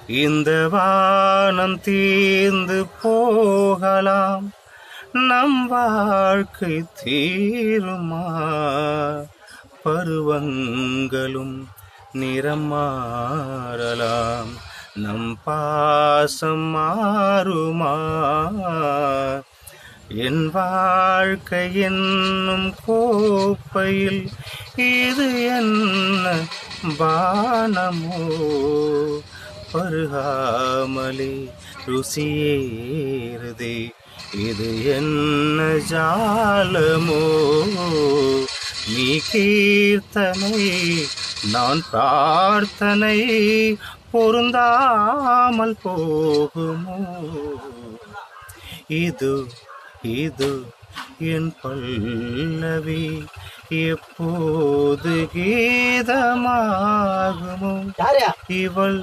இந்த வானம் தீர்ந்து போகலாம், நம் வாழ்க்கை தீருமா? பருவங்களும் நிறம் மாறலாம், நம் பாசம் மாறுமா? என் வாழ்க்கை என்னும் கோப்பையில் இது என்ன பானமோ? பருகாமலே ருசியேறுதே, இது என்ன ஜாலமோ? நீ கீர்த்தனை நான் பிரார்த்தனை, பொருந்தாமல் போகுமோ? இது இது என் பல்லவி எப்போது கீதமாகுமோ? இவள்